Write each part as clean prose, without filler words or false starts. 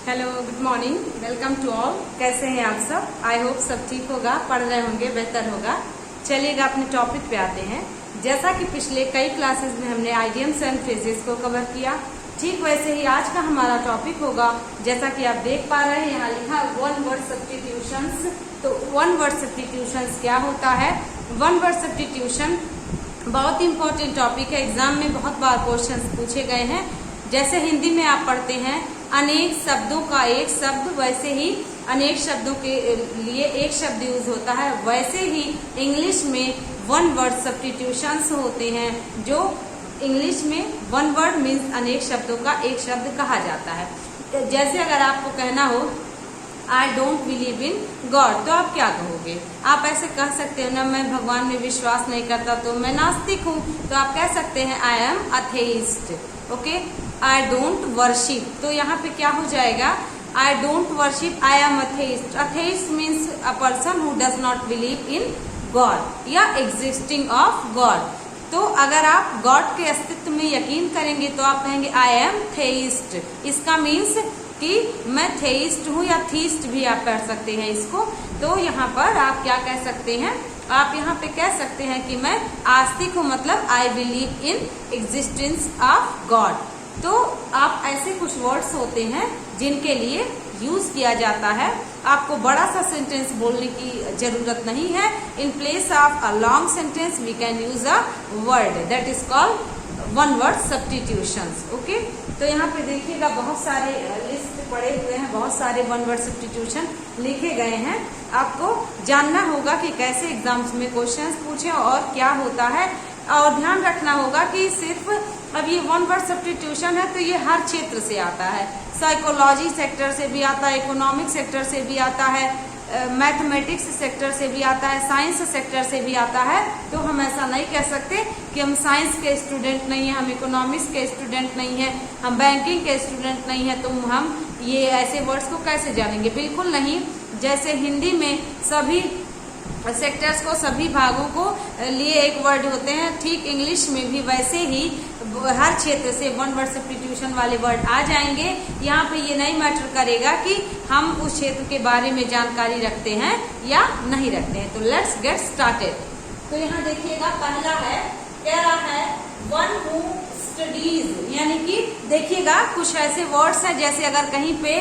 Hello, good morning, welcome to all. कैसे हैं आप सब? आई होप सब ठीक होगा, पढ़ रहे होंगे, बेहतर होगा। चलिएगा अपने टॉपिक पे आते हैं। जैसा कि पिछले कई क्लासेस में हमने आइडियम्स एंड फ्रेजेस को कवर किया, ठीक वैसे ही आज का हमारा टॉपिक होगा। जैसा कि आप देख पा रहे हैं, यहाँ लिखा वन वर्ड सब्स्टिट्यूशंस। तो वन वर्ड सब्स्टिट्यूशंस क्या होता है? वन वर्ड सब्स्टिट्यूशन बहुत इंपॉर्टेंट टॉपिक है। एग्जाम में बहुत बार क्वेश्चंस पूछे गए हैं। जैसे हिंदी में आप पढ़ते हैं अनेक शब्दों का एक शब्द, वैसे ही अनेक शब्दों के लिए एक शब्द यूज होता है, वैसे ही इंग्लिश में वन वर्ड सब्स्टिट्यूशंस होते हैं। जो इंग्लिश में वन वर्ड मीन्स अनेक शब्दों का एक शब्द कहा जाता है। जैसे अगर आपको कहना हो I don't believe in God, तो आप क्या कहोगे? आप ऐसे कह सकते हो ना, मैं भगवान में विश्वास नहीं करता तो मैं नास्तिक हूँ। तो आप कह सकते हैं I am atheist. Okay, I don't worship, तो यहाँ पे क्या हो जाएगा? I don't worship, I am atheist. Atheist means a person who does not believe in God या एग्जिस्टिंग ऑफ गॉड। तो अगर आप गॉड के अस्तित्व में यकीन करेंगे तो आप कहेंगे आई एम थेइस्ट। इसका मीन्स कि मैं थेइस्ट हूँ, या थीस्ट भी आप कर सकते हैं इसको। तो यहाँ पर आप क्या कह सकते हैं? आप यहाँ पे कह सकते हैं कि मैं आस्तिक हूँ, मतलब I believe in existence of God. तो आप ऐसे कुछ वर्ड्स होते हैं जिनके लिए यूज किया जाता है। आपको बड़ा सा सेंटेंस बोलने की जरूरत नहीं है। In place of a long sentence we can use a word, that is called one word substitutions. Okay, तो यहाँ पे देखिएगा बहुत सारे लिस्ट पड़े हुए हैं, बहुत सारे वन वर्ड सब्स्टिट्यूशन लिखे गए हैं। आपको जानना होगा कि कैसे एग्जाम्स में क्वेश्चंस पूछे और क्या होता है। और ध्यान रखना होगा कि सिर्फ अब ये वन वर्ड सब्स्टिट्यूशन है तो ये हर क्षेत्र से आता है। साइकोलॉजी सेक्टर से भी आता है, इकोनॉमिक सेक्टर से भी आता है, मैथमेटिक्स सेक्टर से भी आता है, साइंस सेक्टर से भी आता है। तो हम ऐसा नहीं कह सकते कि हम साइंस के स्टूडेंट नहीं हैं, हम इकोनॉमिक्स के स्टूडेंट नहीं हैं, हम बैंकिंग के स्टूडेंट नहीं हैं, तो हम ये ऐसे वर्ड्स को कैसे जानेंगे? बिल्कुल नहीं। जैसे हिंदी में सभी सेक्टर्स को, सभी भागों को लिए एक वर्ड होते हैं, ठीक इंग्लिश में भी वैसे ही हर क्षेत्र से वन वर्ड सब्स्टिट्यूशन वाले वर्ड आ जाएंगे। यहाँ पे ये नहीं मैटर करेगा कि हम उस क्षेत्र के बारे में जानकारी रखते हैं या नहीं रखते हैं। तो लेट्स गेट स्टार्टेड। तो यहाँ देखिएगा पहला है, कह रहा है वन हू स्टडीज, यानी कि देखिएगा कुछ ऐसे वर्ड्स हैं, जैसे अगर कहीं पे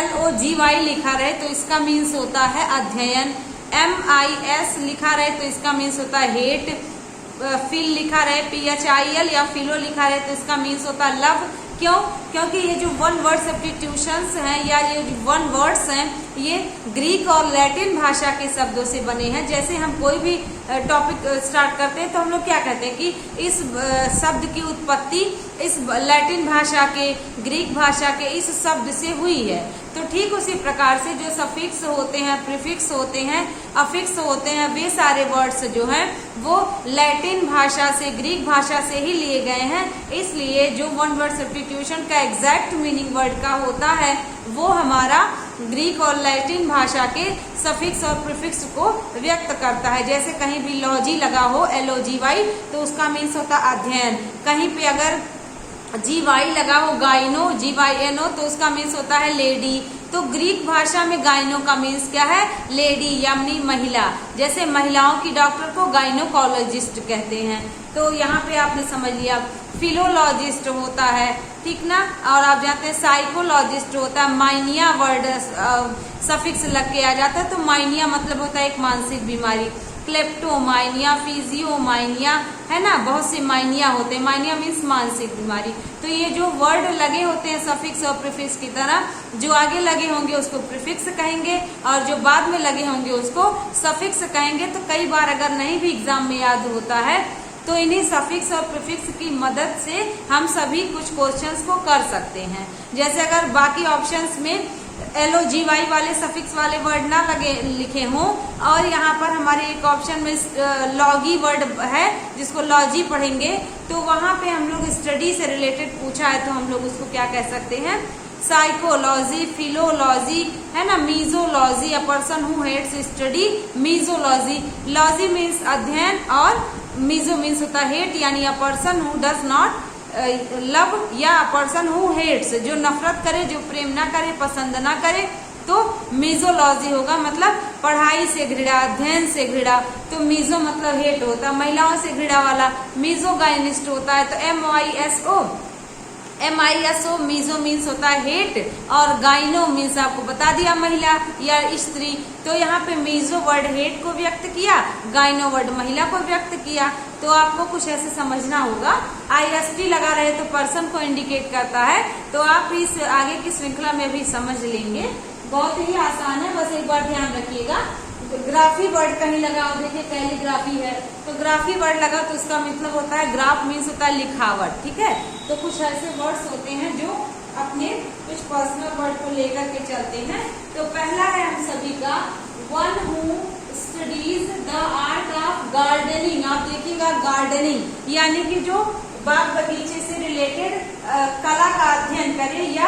LOGY लिखा रहे तो इसका मीन्स होता है अध्ययन। MIS लिखा रहे तो इसका मीन्स होता है हेट। फिल लिखा रहे PHIL या फिलो लिखा रहे तो इसका मीन्स होता है लव। क्यों? क्योंकि ये जो वन वर्ड सब्स्टिट्यूशंस हैं या ये जो वन वर्ड्स हैं, ये ग्रीक और लैटिन भाषा के शब्दों से बने हैं। जैसे हम कोई भी टॉपिक स्टार्ट करते हैं तो हम लोग क्या कहते हैं कि इस शब्द की उत्पत्ति इस लैटिन भाषा के, ग्रीक भाषा के इस शब्द से हुई है। तो ठीक उसी प्रकार से जो सफिक्स होते हैं, प्रीफिक्स होते हैं, अफिक्स होते हैं, वे सारे वर्ड्स जो हैं वो लैटिन भाषा से, ग्रीक भाषा से ही लिए गए हैं। इसलिए जो वन वर्ड सब्स्टिट्यूशन का एग्जैक्ट मीनिंग वर्ड का होता है वो हमारा ग्रीक और लैटिन भाषा के सफिक्स और प्रीफिक्स को व्यक्त करता है। जैसे कहीं भी लॉजी लगा हो, LOGY, तो उसका मीन्स होता है अध्ययन। कहीं पे अगर GY लगा हो, गाइनो, GYNO, तो उसका मीन्स होता है लेडी। तो ग्रीक भाषा में गाइनो का मीन्स क्या है? लेडी, यानी महिला। जैसे महिलाओं की डॉक्टर को गाइनोकोलॉजिस्ट कहते हैं। तो यहाँ पे आपने समझ लिया। फिलोलॉजिस्ट होता है, ठीक ना? और आप जानते हैं साइकोलॉजिस्ट होता है। माइनिया वर्ड सफिक्स लग के आ जाता है, तो माइनिया मतलब होता है एक मानसिक बीमारी। क्लेप्टोमाइनिया, फिजियोमाइनिया, है ना, बहुत से माइनिया होते हैं। माइनिया मीन्स मानसिक बीमारी। तो ये जो वर्ड लगे होते हैं सफिक्स और प्रीफिक्स की तरह, जो आगे लगे होंगे उसको प्रीफिक्स कहेंगे और जो बाद में लगे होंगे उसको सफिक्स कहेंगे। तो कई बार अगर नहीं भी एग्जाम में याद होता है तो इन्हीं सफिक्स और प्रीफिक्स की मदद से हम सभी कुछ क्वेश्चंस को कर सकते हैं। जैसे अगर बाकी ऑप्शंस में LOGY वाले सफिक्स वाले वर्ड ना लगे लिखे हों और यहाँ पर हमारे एक ऑप्शन में लॉगी वर्ड है जिसको लॉजी पढ़ेंगे, तो वहाँ पे हम लोग स्टडी से रिलेटेड पूछा है तो हम लोग उसको क्या कह सकते हैं? साइकोलॉजी, फिलोलॉजी, है ना, misology, a person who hates study, misology. Logy means अध्ययन और मीजो मीन्स होता है हेट, यानी a person who does not love या पर्सन हु हेट्स, जो नफरत करे, जो प्रेम ना करे, पसंद ना करे, तो मीजोलॉजी होगा, मतलब पढ़ाई से घृणा, अध्ययन से घृणा। तो मीजो मतलब हेट होता है, महिलाओं से घृणा वाला मीजोगाइनिस्ट होता है। तो MISO मीजो मीन्स होता है हेट, और गाइनो मीन्स आपको बता दिया महिला या स्त्री। तो यहाँ पे मीजो वर्ड हेट को व्यक्त किया, गाइनो वर्ड महिला को व्यक्त किया। तो आपको कुछ ऐसे समझना होगा। IST लगा रहे तो पर्सन को इंडिकेट करता है, तो आप इस आगे की श्रृंखला में भी समझ लेंगे। बहुत ही आसान है, बस एक बार ध्यान रखिएगा। ग्राफी वर्ड कहीं लगा हो, देखिए कैलीग्राफी है, तो ग्राफी वर्ड लगा तो उसका मतलब होता है, ग्राफ मीन्स होता है लिखावट, ठीक है। तो कुछ ऐसे वर्ड्स होते हैं जो अपने कुछ पर्सनल वर्ड को लेकर के चलते हैं। तो पहला है हम सभी का, one who studies the art of gardening. आप देखिएगा गार्डनिंग यानी कि जो बाग बगीचे से रिलेटेड कला का अध्ययन करे, या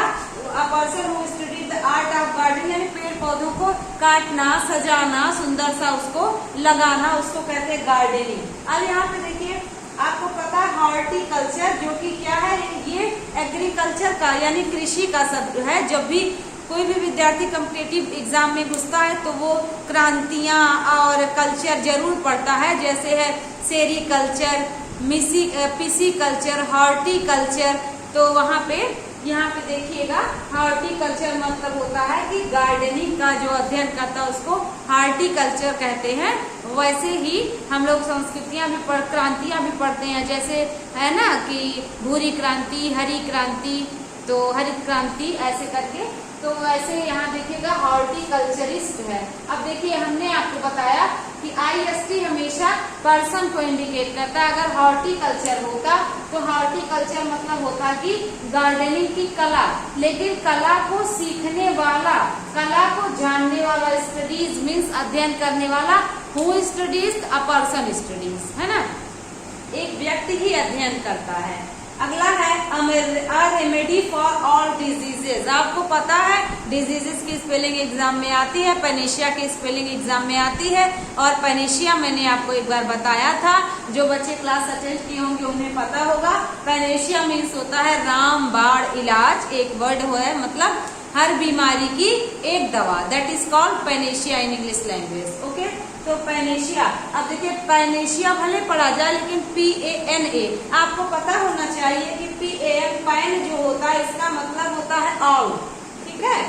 अ person who studies the art of gardening यानी पेड़ पौधों को काटना, सजाना, सुंदर सा उसको लगाना, उसको कहते हैं गार्डनिंग। अब यहाँ पे देखिए, आपको पता है हॉर्टिकल्चर जो कि क्या है, ये एग्रीकल्चर का यानी कृषि का शब्द है। जब भी कोई भी विद्यार्थी कॉम्पिटिटिव एग्जाम में घुसता है तो वो क्रांतियां और कल्चर जरूर पढ़ता है, जैसे है सेरीकल्चर, पिसीकल्चर, हॉर्टिकल्चर। तो वहाँ पे यहाँ पे देखिएगा, हॉर्टिकल्चर मतलब होता है कि गार्डनिंग का जो अध्ययन करता है उसको हॉर्टिकल्चर कहते हैं। वैसे ही हम लोग संस्कृतियां भी क्रांतियां भी पढ़ते हैं, जैसे है ना कि भूरी क्रांति, हरी क्रांति, तो हरित क्रांति ऐसे करके। तो ऐसे यहाँ देखिएगा हॉर्टिकल्चरिस्ट है। अब देखिए, हमने आपको बताया कि IST हमेशा पर्सन को इंडिकेट करता है। अगर हॉर्टिकल्चर होता तो हॉर्टिकल्चर मतलब होता कि गार्डनिंग की कला, लेकिन कला को सीखने वाला, कला को जानने वाला, स्टडीज मीन्स अध्ययन करने वाला, who studies, a person studies, है ना, एक व्यक्ति ही अध्ययन करता है। अगला है a remedy for all diseases. आपको पता है डिजीजेस की स्पेलिंग एग्जाम में आती है, पेनिशिया की स्पेलिंग एग्जाम में आती है। और पेनिशिया मैंने आपको एक बार बताया था, जो बच्चे क्लास अटेंड किए होंगे उन्हें पता होगा। पेनिशिया मीन्स होता है रामबाण इलाज, एक वर्ड है, मतलब हर बीमारी की एक दवा, that is called panacea in English language. Okay, तो पेनिशिया, अब देखिए पेनिशिया भले पढ़ा जाए लेकिन PANA आपको पता होना चाहिए कि PAN पैन जो होता है इसका मतलब होता है ऑल, ठीक है,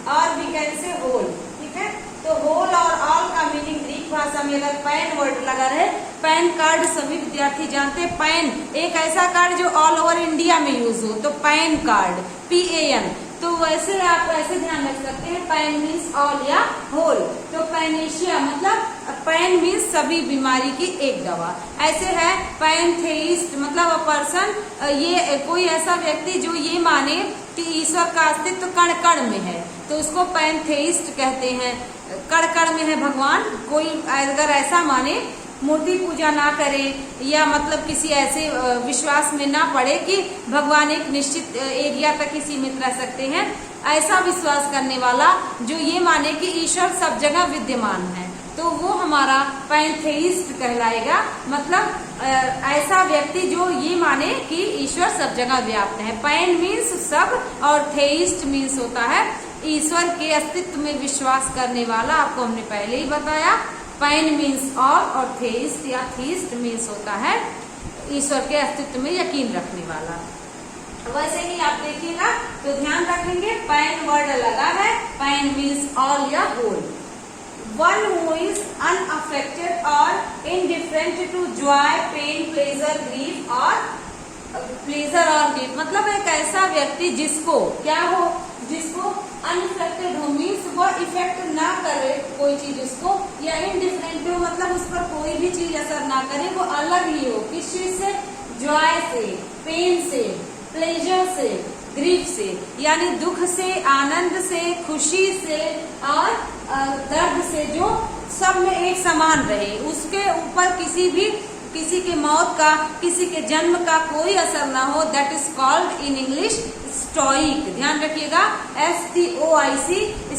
और वी कैन से होल, ठीक है। तो होल और ऑल का मीनिंग ग्रीक भाषा में अगर पैन वर्ड लगा रहे, पैन कार्ड सभी विद्यार्थी जानते हैं। पैन एक ऐसा कार्ड जो ऑल ओवर इंडिया में यूज हो, तो पैन कार्ड PAN। तो वैसे आप ऐसे ध्यान रख सकते हैं, पैन मीन्स ऑल या होल। तो पैनिशिया मतलब पैन मीन्स सभी बीमारी की एक दवा। ऐसे है पैनथेइस्ट मतलब अ पर्सन, ये कोई ऐसा व्यक्ति जो ये माने कि ईश्वर का अस्तित्व कण कण में है, तो उसको पैनथेइस्ट कहते हैं। कण कण में है भगवान, कोई अगर ऐसा माने, मूर्ति पूजा ना करे या मतलब किसी ऐसे विश्वास में ना पड़े कि भगवान एक निश्चित एरिया तक ही सीमित रह सकते हैं, ऐसा विश्वास करने वाला जो ये माने कि ईश्वर सब जगह विद्यमान है, तो वो हमारा पैनथेइस्ट कहलाएगा। मतलब ऐसा व्यक्ति जो ये माने कि ईश्वर सब जगह व्याप्त है। पैन मीन्स सब और थेइस्ट मीन्स होता है ईश्वर के अस्तित्व में विश्वास करने वाला। आपको हमने पहले ही बताया, पैन मीन्स ऑल और थेइस्ट या थीस्ट मीन्स होता है ईश्वर के अस्तित्व में यकीन रखने वाला। वैसे ही आप देखिएगा तो ध्यान रखेंगे, पैन वर्ड लगा है, पैन मीन्स ऑल या whole. One who is unaffected और indifferent to joy, pain, pleasure, grief और प्लेजर और ग्रीफ, मतलब एक ऐसा व्यक्ति जिसको क्या हो, जिसको अनइफेक्टेड हो मीन्स वो इफेक्ट ना करे कोई चीज उसको, या इनडिफरेंट हो मतलब उस पर कोई भी चीज असर ना करे, वो अलग ही हो। किस चीज से? जॉय से, पेन से, प्लेजर से, ग्रीफ से, यानी दुख से, आनंद से, खुशी से और दर्द से, जो सब में एक समान रहे, उसके ऊपर किसी के मौत का, किसी के जन्म का कोई असर ना हो, that is called in English stoic, ध्यान रखिएगा, STOIC,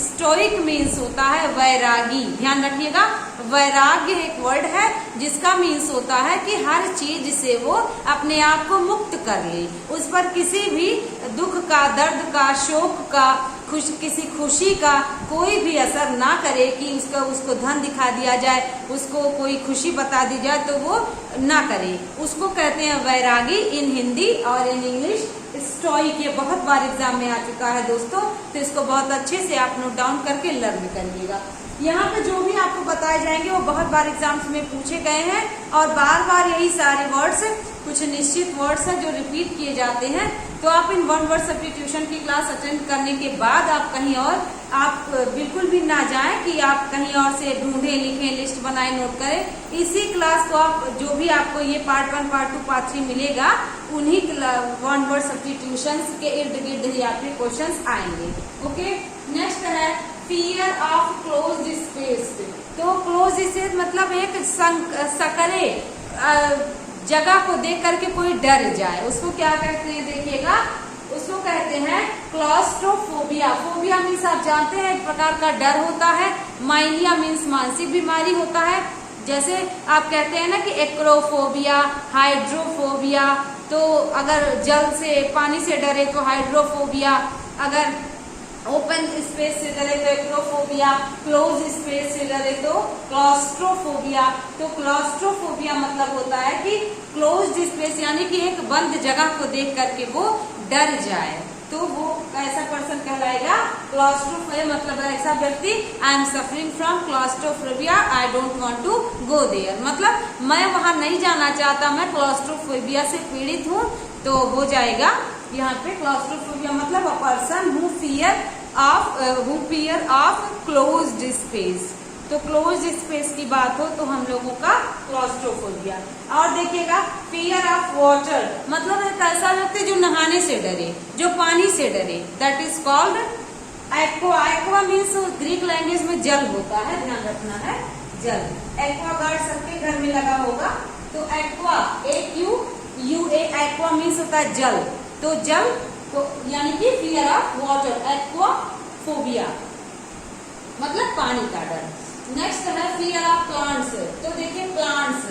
स्टोइक मीन्स होता है वैरागी। ध्यान रखिएगा, वैराग्य एक वर्ड है जिसका मीन्स होता है कि हर चीज से वो अपने आप को मुक्त कर ले, उस पर किसी भी दुख का, दर्द का, शोक का, किसी खुशी का कोई भी असर ना करे कि उसको धन दिखा दिया जाए, उसको कोई खुशी बता दी जाए तो वो ना करे, उसको कहते हैं वैरागी इन हिंदी, और इन इंग्लिश स्टोइक। ये बहुत बार एग्जाम में आ चुका है दोस्तों, तो इसको बहुत अच्छे से आप नोट डाउन करके लर्न करिएगा। यहाँ पे जो भी आपको बताए जाएंगे वो बहुत बार एग्जाम्स में पूछे गए हैं, और बार बार यही सारे वर्ड्स, कुछ निश्चित वर्ड्स हैं जो रिपीट किए जाते हैं। तो आप इन वन वर्ड सब्स्टिट्यूशन की क्लास अटेंड करने के बाद आप कहीं और, आप बिल्कुल भी ना जाएं कि आप कहीं और से ढूंढें, लिखें, लिस्ट बनाएं, नोट करें। इसी क्लास को आप, जो भी आपको ये पार्ट 1, पार्ट 2, पार्ट 3 मिलेगा, उन्हीं वन वर्ड सब्स्टिट्यूशन के इर्द गिर्द ही आपके क्वेश्चन आएंगे। ओके, नेक्स्ट है फियर ऑफ क्लोज्ड स्पेस। तो क्लोज स्पेस मतलब एक सकरे जगह को देख करके कोई डर जाए, उसको क्या कहते हैं देखिएगा, उसको कहते हैं क्लॉस्ट्रोफोबिया। फोबिया मीन्स आप जानते हैं एक प्रकार का डर होता है, माइनिया मीन्स मानसिक बीमारी होता है। जैसे आप कहते हैं ना कि एक्रोफोबिया, हाइड्रोफोबिया, तो अगर जल से, पानी से डरे तो हाइड्रोफोबिया, अगर ओपन स्पेस से डरे तो एक्रोफोबिया, क्लोज स्पेस से डरे तो क्लॉस्ट्रोफोबिया। तो क्लॉस्ट्रोफोबिया मतलब होता है कि क्लोज्ड स्पेस यानी कि एक बंद जगह को देख करके वो डर जाए, तो वो ऐसा पर्सन कहलाएगा क्लॉस्ट्रोफोबिया। मतलब ऐसा व्यक्ति, I am suffering from claustrophobia, I don't want to go there, मतलब मैं वहां नहीं जाना चाहता, मैं क्लॉस्ट्रोफोबिया से पीड़ित हूँ, तो हो जाएगा यहाँ पे क्लॉस्ट्रोफोबिया मतलब a person who fear of closed space. तो क्लोज्ड स्पेस की बात हो तो हम लोगों का क्लॉस्ट्रोफोबिया। और देखिएगा फियर ऑफ वाटर मतलब एक ऐसा व्यक्ति जो नहाने से डरे, जो पानी से डरे, that is called aqua. Aqua means Greek language में जल होता है, ध्यान रखना है, जल। एक्वा गार्ड सबके घर में लगा होगा, तो एक्वा, AQUA, एक्वा मीन्स होता है जल, तो जल, तो यानी कि फियर ऑफ वाटर, एक्वाफोबिया मतलब पानी का डर। नेक्स्ट है फियर ऑफ प्लांट्स। तो देखिए प्लांट्स,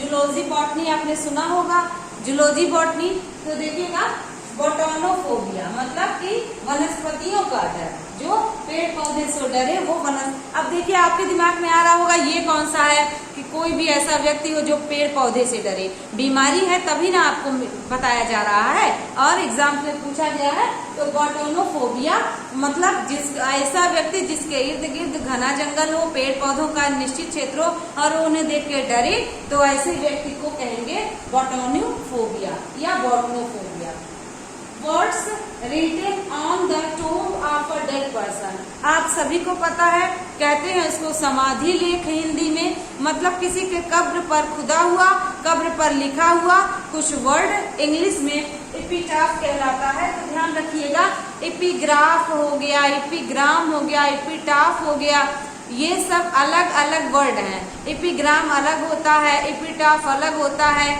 जूलॉजी बॉटनी आपने सुना होगा, जूलॉजी बॉटनी, तो देखिएगा बोटानोफोबिया मतलब कि वनस्पतियों का डर, जो पेड़ पौधे से डरे वो अब देखिए आपके दिमाग में आ रहा होगा ये कौन सा है कि कोई भी ऐसा व्यक्ति हो जो पेड़ पौधे से डरे, बीमारी है तभी ना आपको बताया जा रहा है, और एग्जाम में पूछा गया है। तो बोटानोफोबिया मतलब ऐसा व्यक्ति जिसके इर्द गिर्द घना जंगल हो, पेड़ पौधों का निश्चित क्षेत्र हो और उन्हें देख के डरे, तो ऐसे व्यक्ति को कहेंगे बोटानोफोबिया या botanophobia. Words written on the tomb of a dead person, आप सभी को पता है, कहते हैं इसको समाधि लेख हिंदी में, मतलब किसी के कब्र पर खुदा हुआ, कब्र पर लिखा हुआ कुछ वर्ड, इंग्लिश में एपिटाफ कहलाता है। तो ध्यान रखिएगा, एपिग्राफ हो गया, एपिग्राम हो गया, एपिटाफ हो गया, ये सब अलग अलग वर्ड हैं। एपिग्राम अलग होता है, एपिटाफ अलग होता है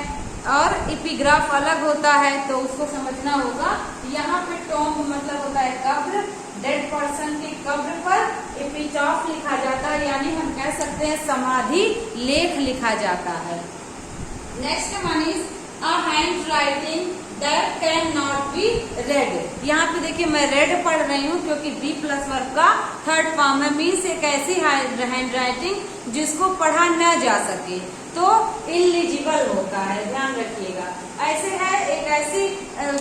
और एपिग्राफ अलग होता है, तो उसको समझना होगा। यहाँ पे टॉम्ब मतलब होता है कब्र, डेड पर्सन के कब्र पर एपिटाफ लिखा जाता है, यानी हम कह सकते हैं समाधि लेख लिखा जाता है। Next one is a hand writing that can not be red. यहाँ पे देखिए मैं रेड पढ़ रही हूँ क्योंकि B+ वर्ब का थर्ड फॉर्म है, मीन्स एक ऐसी हैंड राइटिंग जिसको पढ़ा न जा सके, तो इलिजिबल होता है, ध्यान रखिएगा। ऐसे है एक ऐसी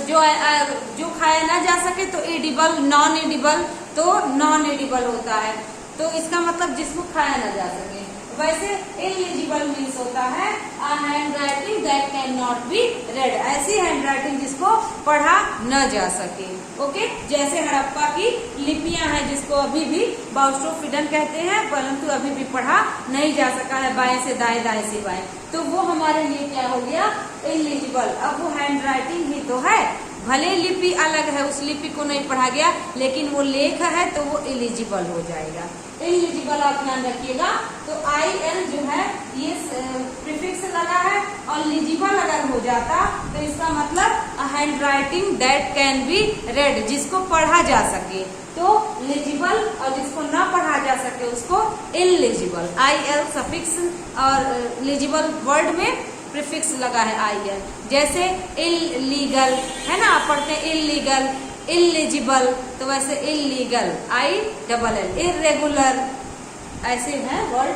जो खाया ना जा सके तो एडिबल, नॉन एडिबल, तो नॉन एडिबल होता है, तो इसका मतलब जिसको खाया ना जा सके। वैसे इलिजिबल मीन्स होता है a hand writing that can not be red, ऐसी हैंड राइटिंग जिसको पढ़ा न जा सके। ओके, जैसे हड़प्पा की लिपियां हैं जिसको अभी भी बाउस्ट्रोफिडन कहते हैं, परंतु अभी भी पढ़ा नहीं जा सका है, बाएं से दाएं, दाएं से बाएं, तो वो हमारे लिए क्या हो गया, इलिजिबल। अब वो हैंड राइटिंग ही तो है, भले लिपि अलग है, उस लिपि को नहीं पढ़ा गया, लेकिन वो लेख है तो वो इलिजिबल हो जाएगा। इलिजिबल आप ध्यान रखिएगा। तो IL जो है ये प्रीफिक्स लगा है, और लिजिबल अगर हो जाता तो इसका मतलब hand writing that can be red, जिसको पढ़ा जा सके तो लेजिबल, और जिसको ना पढ़ा जा सके उसको इनलेजिबल। IL सफिक्स और लेजिबल वर्ड में प्रीफिक्स लगा है IL, जैसे इलीगल है ना, आप पढ़ते हैं इलीगल, इलेजिबल, तो वैसे इलीगल ILL, इरेगुलर, ऐसे है word.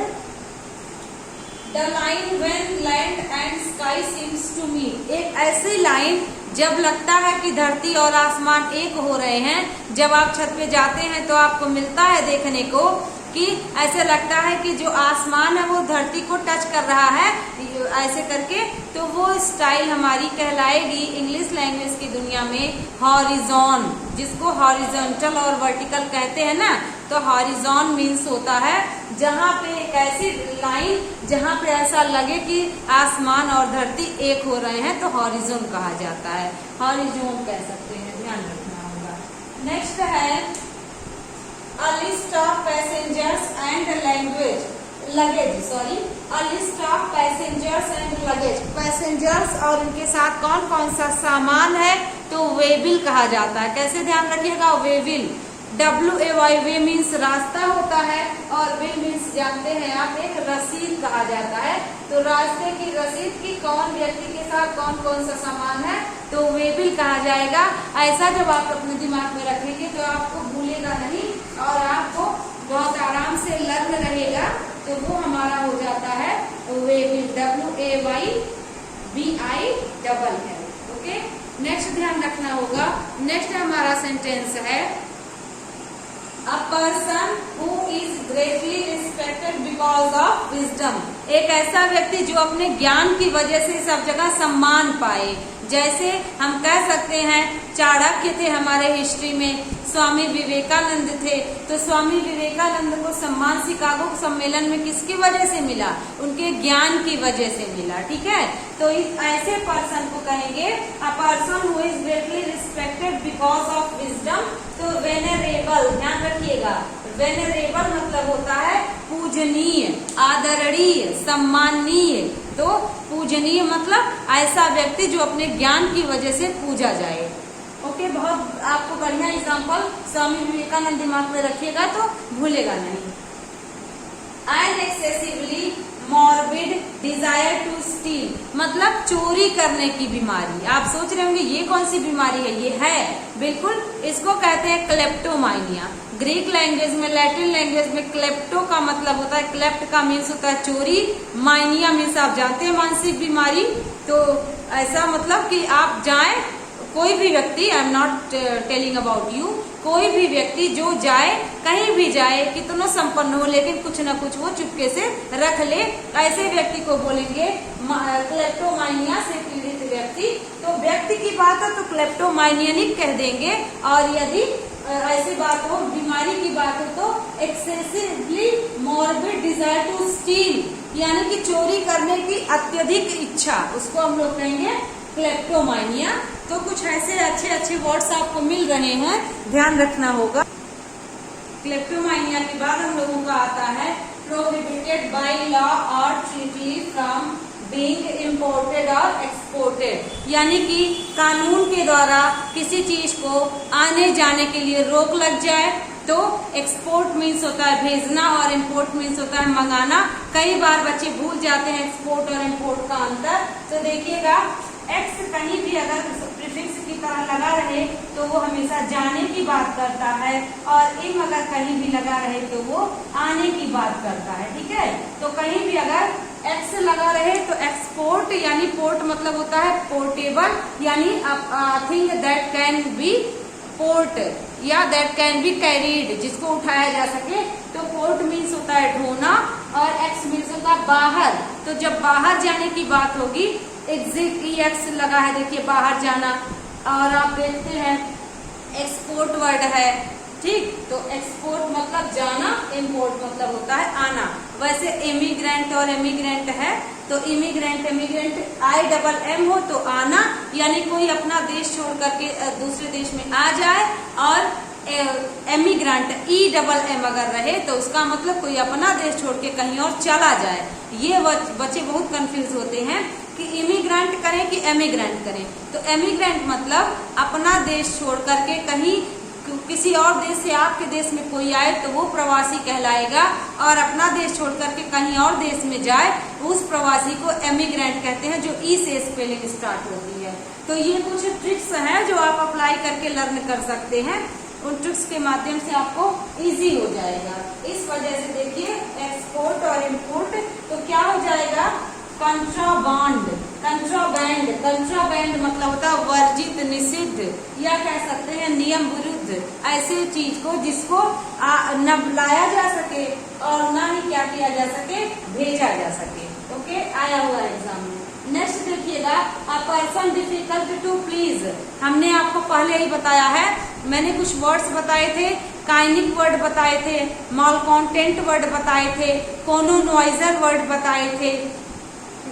The line when land and sky seems to me, एक ऐसी लाइन जब लगता है कि धरती और आसमान एक हो रहे हैं। जब आप छत पे जाते हैं तो आपको मिलता है देखने को कि ऐसे लगता है कि जो आसमान है वो धरती को टच कर रहा है ऐसे करके, तो वो स्टाइल हमारी कहलाएगी इंग्लिश लैंग्वेज की दुनिया में हॉरिजॉन, जिसको हॉरिजॉन्टल और वर्टिकल कहते हैं ना। तो हॉरिजॉन मीन्स होता है जहाँ पे एक ऐसी लाइन जहाँ पे ऐसा लगे कि आसमान और धरती एक हो रहे हैं, तो हॉरिजॉन कहा जाता है, हॉरिजॉन कह सकते हैं, ध्यान रखना होगा। नेक्स्ट है A list of passengers and luggage, a list of passengers and luggage, passengers और उनके साथ कौन कौन सा सामान है तो वेबिल कहा जाता है। कैसे ध्यान रखिएगा, वेबिल, WAY, वे मीन्स रास्ता होता है और बिल मीन्स जानते हैं आप एक रसीद कहा जाता है। तो रास्ते की रसीद की कौन व्यक्ति के साथ कौन कौन सा सामान है तो वेबिल कहा जाएगा। ऐसा जब आप अपने दिमाग में रखेंगे तो आपको भूलेगा नहीं और आपको बहुत आराम से लर्न रहेगा, तो वो हमारा हो जाता है वेबिल, WAYBIL है। ओके, नेक्स्ट ध्यान रखना होगा। नेक्स्ट हमारा सेंटेंस है A person who is greatly respected because of wisdom, एक ऐसा व्यक्ति जो अपने ज्ञान की वजह से सब जगह सम्मान पाए। जैसे हम कह सकते हैं चाणक्य थे हमारे हिस्ट्री में, स्वामी विवेकानंद थे, तो स्वामी विवेकानंद को सम्मान शिकागो सम्मेलन में किसकी वजह से मिला, उनके ज्ञान की वजह से मिला। ठीक है, तो इस ऐसे पर्सन को कहेंगे अ person who is greatly respected because of wisdom. तो वेनरेबल, ध्यान रखिएगा, वेनरेबल मतलब होता है पूजनीय, आदरणीय, सम्माननीय। तो पूजनीय मतलब ऐसा व्यक्ति जो अपने ज्ञान की वजह से पूजा जाए। ओके, बहुत आपको बढ़िया एग्जांपल स्वामी विवेकानंद दिमाग में रखिएगा तो भूलेगा नहीं। अनएक्सेसिवली मॉर्बिड डिजायर टू स्टील मतलब चोरी करने की बीमारी। आप सोच रहे होंगे ये कौन सी बीमारी है, ये है बिल्कुल, इसको कहते हैं क्लेप्टोमाइनिया। ग्रीक लैंग्वेज में, लैटिन लैंग्वेज में क्लेप्टो का मतलब होता है, क्लेप्ट का मीन्स होता है चोरी, माइनिया मीन्स आप जानते हैं मानसिक बीमारी। तो ऐसा मतलब कि आप जाए, कोई भी व्यक्ति, I am not telling about you, कोई भी व्यक्ति जो जाए, कहीं भी जाए, कितना संपन्न हो, लेकिन कुछ न कुछ वो चुपके से रख ले, ऐसे व्यक्ति को बोलेंगे क्लेप्टोमाइनिया से पीड़ित व्यक्ति। तो व्यक्ति की बात है तो क्लेप्टोमाइनियनिक कह देंगे, और यदि ऐसी बात हो, बीमारी की बात हो, तो excessively morbid desire to steal यानी कि चोरी करने की अत्यधिक इच्छा, उसको हम लोग कहेंगे क्लेप्टोमाइनिया। तो कुछ ऐसे अच्छे अच्छे वर्ड्स आपको मिल रहे हैं, ध्यान रखना होगा। क्लेप्टोमाइनिया के बाद हम लोगों का आता है प्रोहिबिटेड बाय लॉ और ट्रीटी फ्रॉम बीइंग इम्पोर्टेड और एक्सपोर्टेड, यानी कि कानून के द्वारा किसी चीज को आने जाने के लिए रोक लग जाए। तो एक्सपोर्ट मीन्स होता है भेजना और इम्पोर्ट मीन्स होता है मंगाना। कई बार बच्चे भूल जाते हैं एक्सपोर्ट और इम्पोर्ट का अंतर। तो देखिएगा, एक्स कहीं भी अगर प्रीफिक्स की तरह लगा रहे तो वो हमेशा जाने की बात करता है, और इम अगर कहीं भी लगा रहे तो वो आने की बात करता है। ठीक है, तो कहीं भी अगर एक्स लगा रहे तो एक्सपोर्ट यानी पोर्ट मतलब होता है पोर्टेबल, यानी thing that can be port या दैट कैन बी कैरीड, जिसको उठाया जा सके। तो पोर्ट मीन्स होता है ढोना और एक्स मीन्स होता है बाहर। तो जब बाहर जाने की बात होगी, एग्जिट EX लगा है, देखिए बाहर जाना, और आप देखते हैं एक्सपोर्ट वर्ड है। ठीक, तो एक्सपोर्ट मतलब जाना, इम्पोर्ट मतलब होता है आना। वैसे इमिग्रेंट और एमिग्रेंट है, तो इमिग्रेंट एमिग्रेंट IMM हो तो आना, यानी कोई अपना देश छोड़ करके दूसरे देश में आ जाए, और एमिग्रेंट EMM अगर रहे तो उसका मतलब कोई अपना देश छोड़ के कहीं और चला जाए। ये बच्चे बहुत कंफ्यूज होते हैं कि इमिग्रेंट करें कि एमिग्रेंट करें। तो एमिग्रेंट मतलब अपना देश छोड़ करके कहीं किसी और देश से आपके देश में कोई आए तो वो प्रवासी कहलाएगा, और अपना देश छोड़ करके कहीं और देश में जाए उस प्रवासी को एमिग्रेंट कहते हैं, जो ई से स्पेलिंग स्टार्ट होती है। तो ये कुछ ट्रिक्स हैं जो आप अप्लाई करके लर्न कर सकते हैं, उन ट्रिक्स के माध्यम से आपको इजी हो जाएगा। इस वजह से देखिए एक्सपोर्ट और इम्पोर्ट तो क्या हो जाएगा, कंट्राबांड, कंट्राबैंड, कंट्राबैंड मतलब होता है वर्जित, निषिद्ध, या कह सकते हैं नियम विरुद्ध, ऐसे चीज को जिसको न लाया जा सके और न ही क्या किया जा सके, भेजा जा सके। ओके, आया हुआ एग्जाम में। नेक्स्ट देखिएगा, a person difficult to please. हमने आपको पहले ही बताया है, मैंने कुछ वर्ड्स बताए थे, काइनिक वर्ड बताए थे, मालकॉन्टेंट वर्ड बताए थे, कोनोनॉइजर वर्ड बताए थे,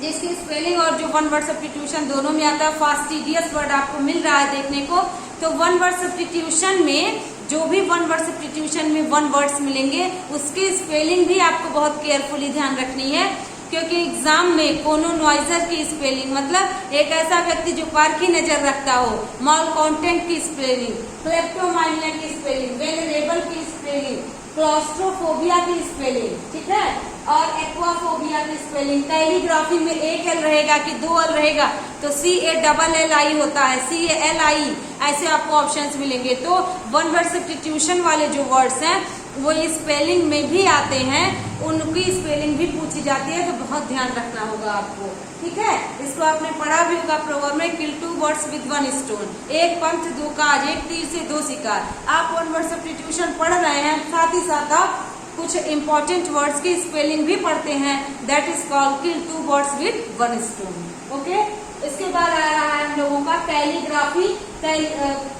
जिसकी स्पेलिंग और जो वन वर्ड सब्स्टिट्यूशन दोनों में आता है। फास्टिडियस वर्ड आपको मिल रहा है देखने को। तो वन वर्ड सब्स्टिट्यूशन में जो भी वन वर्ड सब्स्टिट्यूशन में वन वर्ड्स मिलेंगे उसकी स्पेलिंग भी आपको बहुत केयरफुली ध्यान रखनी है, क्योंकि एग्जाम में कोनोनॉइजर की स्पेलिंग मतलब एक ऐसा व्यक्ति जो पारखी नजर रखता हो, मालकॉन्टेंट की स्पेलिंग, क्लेप्टोमानिया की स्पेलिंग, वेनरेबल की स्पेलिंग, क्लॉस्ट्रोफोबिया की स्पेलिंग, ठीक है, और एक्वाफोबिया की स्पेलिंग। कैलीग्राफी में एक एल रहेगा कि दो एल रहेगा, तो CALLI होता है, CALI, ऐसे आपको ऑप्शंस मिलेंगे। तो वन वर्ड सब्स्टिट्यूशन वाले जो वर्ड्स हैं वो स्पेलिंग में भी आते हैं, उनकी स्पेलिंग भी पूछी जाती है, तो बहुत ध्यान रखना होगा आपको, ठीक है। इसको आपने पढ़ा भी होगा प्रोग्राम में, किल 2 बर्ड्स विद 1 स्टोन, एक पंथ दो काज, एक तीर से दो शिकार। आप वन वर्ड सब्स्टिट्यूशन पढ़ रहे हैं, साथ ही साथ आप कुछ इंपॉर्टेंट वर्ड्स की स्पेलिंग भी पढ़ते हैं, that is called kill 2 birds with 1 stone. Okay, इसके बाद आ रहा है हम लोगों का कैलीग्राफी।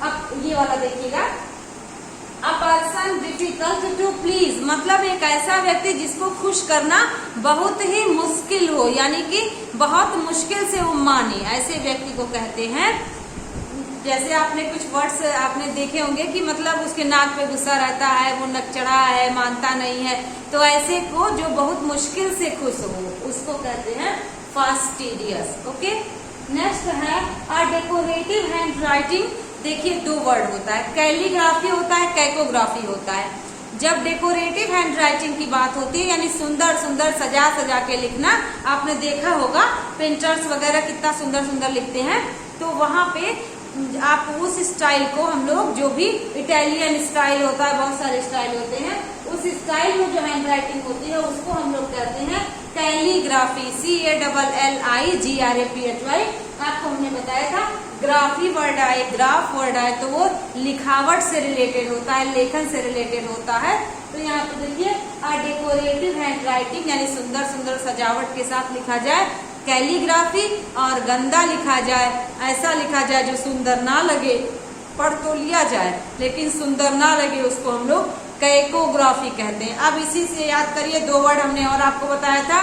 अब ये वाला देखिएगा, a person difficult to please मतलब एक ऐसा व्यक्ति जिसको खुश करना बहुत ही मुश्किल हो, यानी कि बहुत मुश्किल से वो माने, ऐसे व्यक्ति को कहते हैं। जैसे आपने कुछ वर्ड्स आपने देखे होंगे कि मतलब उसके नाक पे गुस्सा रहता है, वो नकचढ़ा है, मानता नहीं है, तो ऐसे को जो बहुत मुश्किल से खुश हो उसको कहते हैं फास्टिडियस। ओके, नेक्स्ट है अ डेकोरेटिव हैंड राइटिंग। देखिए दो वर्ड होता है, कैलीग्राफी होता है, कैकोग्राफी होता है। जब डेकोरेटिव हैंड राइटिंग की बात होती है, यानी सुंदर सुंदर सजा सजा के लिखना, आपने देखा होगा पेंटर्स वगैरह कितना सुंदर सुंदर लिखते हैं, तो वहां पे आप उस स्टाइल को हम लोग, जो भी इटालियन स्टाइल होता है, बहुत सारे स्टाइल होते हैं, उस स्टाइल में जो हैंड राइटिंग होती है उसको हम लोग कहते हैं कैलीग्राफी, CALLIGRAPHY। आपको हमने बताया था ग्राफी वर्ड आए, ग्राफ वर्ड आए तो वो लिखावट से रिलेटेड होता है, लेखन से रिलेटेड होता है। तो यहाँ पे देखिए अ डेकोरेटिव हैंड राइटिंग यानी सुंदर सुंदर सजावट के साथ लिखा जाए कैलीग्राफी, और गंदा लिखा जाए, ऐसा लिखा जाए जो सुंदर ना लगे, पढ़ तो लिया जाए लेकिन सुंदर ना लगे, उसको हम लोग कैकोग्राफी कहते हैं। अब इसी से याद करिए दो वर्ड हमने और आपको बताया था,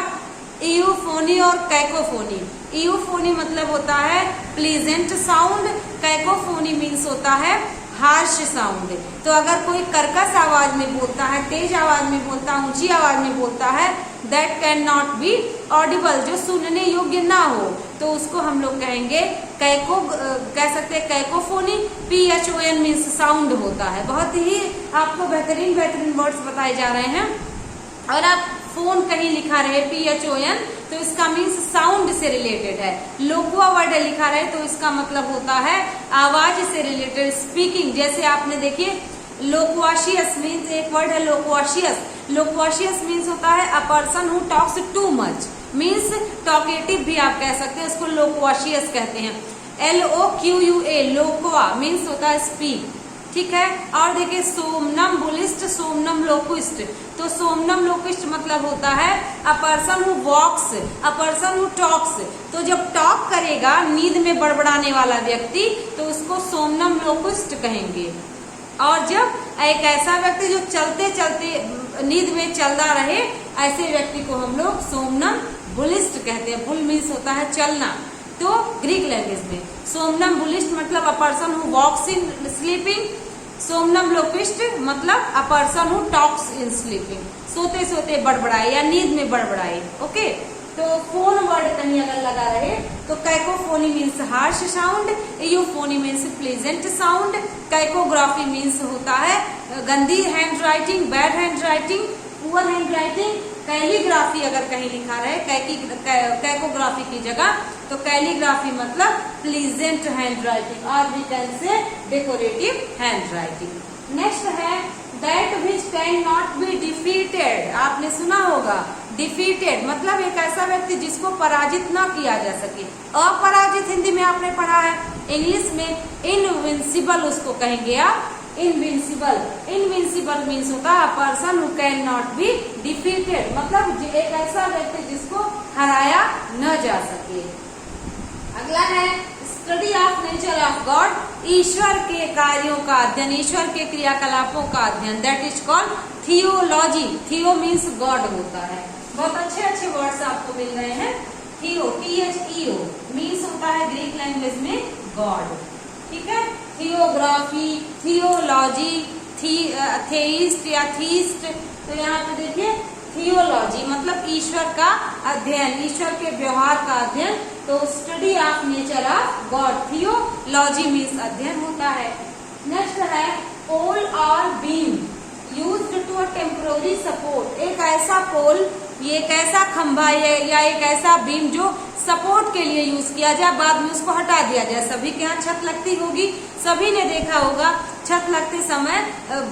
इयूफोनी और कैकोफोनी। इयूफोनी मतलब होता है प्लीजेंट साउंड, कैकोफोनी मीन्स होता है हार्श साउंड। तो अगर कोई कर्कश आवाज में बोलता है, तेज आवाज में बोलता है, ऊंची आवाज में बोलता है, that can not be audible, जो सुनने योग्य ना हो, तो उसको हम लोग कहेंगे कैको, कह सकते हैं कैकोफोनी। PHON मीन्स साउंड होता है। बहुत ही आपको बेहतरीन बेहतरीन वर्ड्स बताए जा रहे हैं, और आप फोन कहीं लिखा रहे PHON तो इसका मीन्स साउंड से रिलेटेड है। लोकुआ वर्ड लिखा रहे तो इसका मतलब होता है आवाज से रिलेटेड, स्पीकिंग। जैसे आपने देखिए लोक्वाशियस मीन्स, एक वर्ड है लोक्वाशियस। लोक्वाशियस मीन्स होता है a person who talks too much, means talkative भी आप कह सकते हैं, उसको लोक्वाशियस कहते हैं। LOQUA लोक्वा मीन्स होता है स्पीक, ठीक है। और देखिए सोमनम बुलिस्ट, सोमनम लोक्विस्ट, तो सोमनम लोक्विस्ट मतलब होता है a person who walks, a person who talks. तो जब टॉक करेगा नींद में बड़बड़ाने वाला व्यक्ति तो उसको सोमनम लोक्विस्ट कहेंगे। और जब एक ऐसा व्यक्ति जो चलते चलते नींद में चलता रहे, ऐसे व्यक्ति को हम लोग सोमनम बुलिस्ट कहते हैं। बुल मीन्स होता है चलना, तो ग्रीक लैंग्वेज में सोमनम बुलिस्ट मतलब a person who walks in sleeping, somniloquist मतलब a person who talks in sleeping, सोते सोते बड़बड़ाए या नींद में बड़बड़ाए। ओके, तो फोन वर्ड कहीं अगर लगा रहे तो cacophony means harsh sound, euphony means pleasant sound, cacography means होता है गंदी handwriting, bad handwriting, poor handwriting. Calligraphy अगर कहीं लिखा रहे कैकोग्राफी की जगह तो कैलीग्राफी मतलब प्लीजेंट हैंड राइटिंग और भी कैन से डेकोरेटिव हैंड राइटिंग। नेक्स्ट है that which cannot be defeated. आपने सुना होगा डिफीटेड मतलब एक ऐसा व्यक्ति जिसको पराजित न किया जा सके। अपराजित हिंदी में आपने पढ़ा है, इंग्लिश में इनविंसिबल उसको कहेंगे आप, इनविंसिबल। इनविंसिबल मीन्स होता है person who can not be defeated, मतलब एक ऐसा व्यक्ति जिसको हराया न जा सके। अगला है study of nature of God, ईश्वर के कार्यों का अध्ययन, ईश्वर के क्रियाकलापों का अध्ययन, that is called theology. Theo means God होता है। बहुत अच्छे अच्छे वर्ड्स आपको मिल रहे हैं। थियो THEO मीन्स होता है ग्रीक लैंग्वेज में गॉड, ठीक है। थियोग्राफी, थियोलॉजी, थेइस्ट या थीस्ट, तो यहाँ पे देखिए थियोलॉजी मतलब ईश्वर का अध्ययन, ईश्वर के व्यवहार का अध्ययन, तो study of nature of God. Theology means अध्ययन होता है। नेक्स्ट है पोल और beam used to a temporary support, एक ऐसा पोल, ये एक ऐसा खंभा या एक ऐसा बीम जो सपोर्ट के लिए यूज किया जाए, बाद में उसको हटा दिया जाए। सभी के यहाँ छत लगती होगी, सभी ने देखा होगा छत लगते समय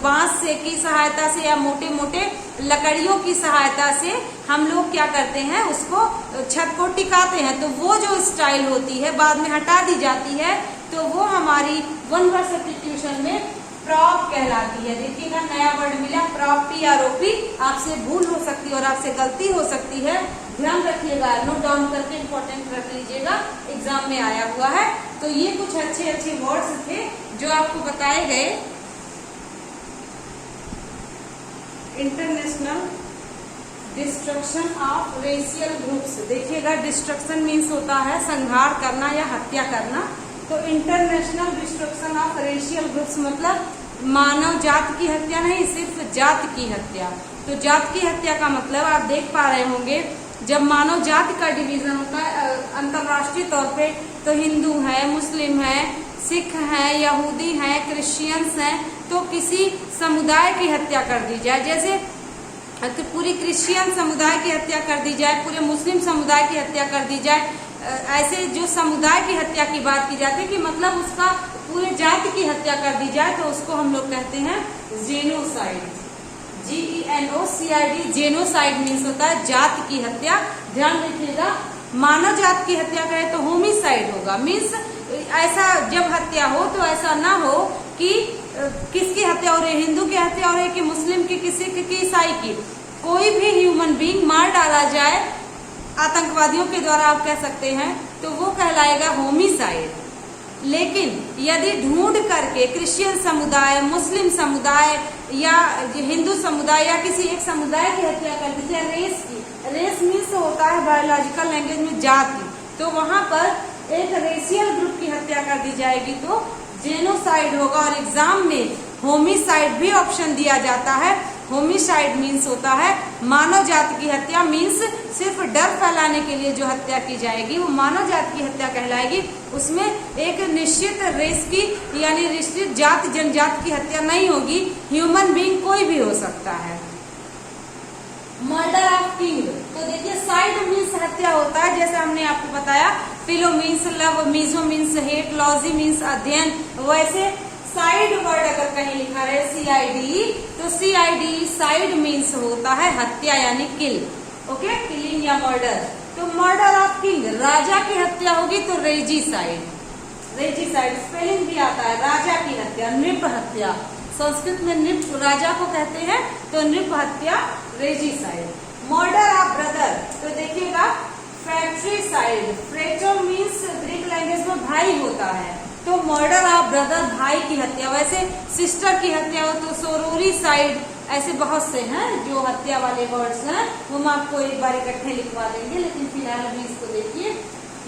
बांस से की सहायता से या मोटे मोटे लकड़ियों की सहायता से हम लोग क्या करते हैं, उसको छत को टिकाते हैं। तो वो जो स्टाइल होती है बाद में हटा दी जाती है, तो वो हमारी वन वर्ड सब्स्टिट्यूशन में प्रॉप कहलाती है। देखिएगा नया वर्ड मिला प्रॉप, PROP। आपसे भूल हो सकती है और आपसे गलती हो सकती है, ध्यान रखिएगा, नोट डाउन करके इम्पोर्टेंट रख लीजिएगा, एग्जाम में आया हुआ है। तो ये कुछ अच्छे अच्छे वर्ड्स थे जो आपको बताए गए। International destruction of racial groups, देखिएगा डिस्ट्रक्शन मीन्स होता है संहार करना या हत्या करना, तो international destruction of racial groups मतलब मानव जात की हत्या नहीं, सिर्फ जात की हत्या। तो जात की हत्या का मतलब आप देख पा रहे होंगे, जब मानव जाति का डिवीजन होता है अंतर्राष्ट्रीय तौर पे, तो हिंदू है, मुस्लिम है, सिख है, यहूदी है, क्रिश्चियंस हैं, तो किसी समुदाय की हत्या कर दी जाए, जैसे तो पूरी क्रिश्चियन समुदाय की हत्या कर दी जाए, पूरे मुस्लिम समुदाय की हत्या कर दी जाए, ऐसे जो समुदाय की हत्या की बात की जाती है कि मतलब उसका पूरे जाति की हत्या कर दी जाए, तो उसको हम लोग कहते हैं जेनोसाइड, GENOCID। जेनोसाइड मीन्स होता है जात की हत्या। ध्यान रखिएगा, मानव जात की हत्या कहे तो होमिसाइड होगा, मीन्स ऐसा जब हत्या हो तो ऐसा ना हो कि किसकी हत्या हो रही है, हिंदू की हत्या हो रही है कि मुस्लिम की, किसी की, ईसाई की, कोई भी ह्यूमन बीइंग मार डाला जाए आतंकवादियों के द्वारा आप कह सकते हैं, तो वो कहलाएगा होमिसाइड। लेकिन यदि ढूंढ करके क्रिश्चियन समुदाय, मुस्लिम समुदाय या हिंदू समुदाय या किसी एक समुदाय की हत्या कर दी जाए, रेस की, रेस मीन्स होता है बायोलॉजिकल लैंग्वेज में जाति, तो वहां पर एक रेशियल ग्रुप की हत्या कर दी जाएगी तो जेनोसाइड होगा। और एग्जाम में होमिसाइड भी ऑप्शन दिया जाता है। होमिसाइड मीन्स होता है मानव जाति की हत्या, मीन्स सिर्फ डर फैलाने के लिए जो हत्या की जाएगी वो मानव जाति की हत्या कहलाएगी। उसमें एक निश्चित रेस की यानी निश्चित जाति जनजाति की हत्या नहीं होगी, ह्यूमन बीइंग कोई भी हो सकता है। मर्डर ऑफ किंग, तो देखिए साइड मीन्स हत्या होता है, जैसे हमने आपको बताया philo means love, miso means hate, logy means अध्ययन, वैसे साइड वर्ड अगर कहीं लिखा रहे CID, तो CID साइड मीन्स होता है हत्या यानी किल, ओके, किलिंग या मर्डर। तो मर्डर ऑफ किंग, राजा की हत्या होगी तो रेजिसाइड, रेजिसाइड स्पेलिंग भी आता है, राजा की हत्या, नृप हत्या, संस्कृत में नृप राजा को कहते हैं, तो नृप हत्या रेजिसाइड। मर्डर ऑफ ब्रदर, तो देखिएगा फ्रैट्रिसाइड, फ्रेटो मीन्स ग्रीक लैंग्वेज में भाई होता है, तो मर्डर ऑफ ब्रदर भाई की हत्या। वैसे सिस्टर की हत्या हो तो सोरोरिसाइड, ऐसे बहुत से हैं जो हत्या वाले वर्ड्स हैं, वो हम आपको एक बार इकट्ठे लिखवा देंगे, लेकिन फिलहाल अभी इसको देखिए।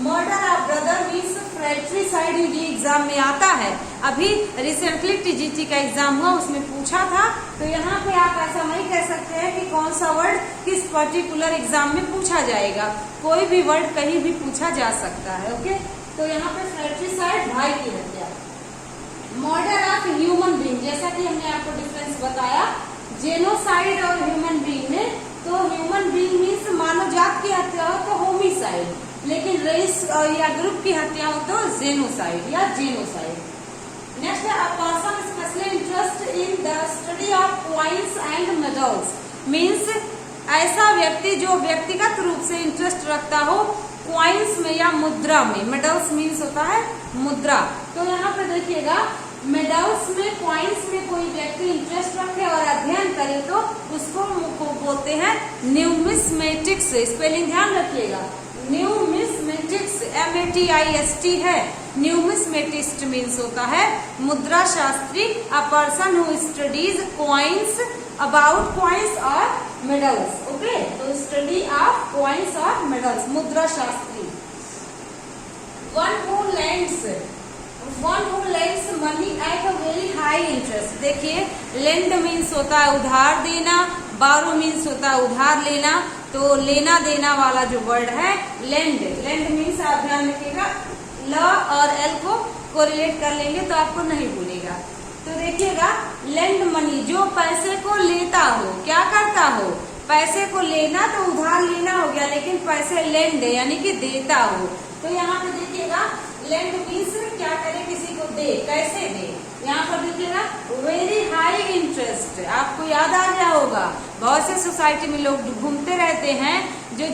मर्डर ऑफ ब्रदर मीन्स फ्रैट्रिसाइड ये एग्जाम में आता है। अभी रिसेंटली टीजीटी का एग्जाम हुआ, उसमें पूछा था। तो यहाँ पे आप ऐसा नहीं कह सकते हैं कि कौन सा वर्ड किस पर्टिकुलर एग्जाम में पूछा जाएगा, कोई भी वर्ड कहीं भी पूछा जा सकता है। ओके, तो यहाँ पे फ्रैट्रिसाइड भाई की हत्या। मर्डर ऑफ ह्यूमन बीइंग, जैसा कि हमने आपको डिफरेंस बताया जेनोसाइड और ह्यूमन बीइंग में। तो ह्यूमन बीइंग मीन्स मानव जात की हत्या हो तो होमिसाइड, लेकिन रेस या ग्रुप की हत्या हो तो जेनोसाइड या जेनोसाइड। नेक्स्ट है, a person specially interest in the study of coins and medals, means ऐसा व्यक्ति जो व्यक्तिगत रूप से इंटरेस्ट रखता हो कॉइन्स में या मुद्रा में। मेडल्स मीन्स होता है मुद्रा। तो यहाँ पे देखिएगा मेडल्स में, कॉइन्स में कोई व्यक्ति इंटरेस्ट रखे और अध्ययन करे तो उसको बोलते हैं न्यूमिस्मेटिक्स। स्पेलिंग ध्यान रखिएगा, न्यूमिस्मेटिक्स MATIST है। न्यूमिस्मेटिस्ट मीन्स होता है मुद्रा शास्त्री। अ person who studies coins about coins और मेडल्स। ओके, तो स्टडी ऑफ कॉइन्स और मेडल्स, मुद्रा Shastri. One who lends money at a very high interest. देखिए, लेंड मीन्स होता है उधार देना, बारो मीन्स होता है उधार लेना। तो लेना देना वाला जो वर्ड है लेंड, लेंड मीन्स आप ध्यान रखिएगा, ल और एल को कोरिलेट कर लेंगे तो आपको नहीं भूलेगा। तो देखिएगा, लेंड मनी जो पैसे को लेता हो, क्या करता हो, पैसे को लेना तो उधार लेना हो गया, लेकिन पैसे लेंड यानी कि देता हो। तो यहाँ पे देखिएगा लेंड मीन्स क्या करे, किसी को दे, कैसे दे। यहाँ पर देखिएगा वेरी हाई इंटरेस्ट, आपको याद आ गया होगा, बहुत से सोसाइटी में लोग घूमते रहते हैं जो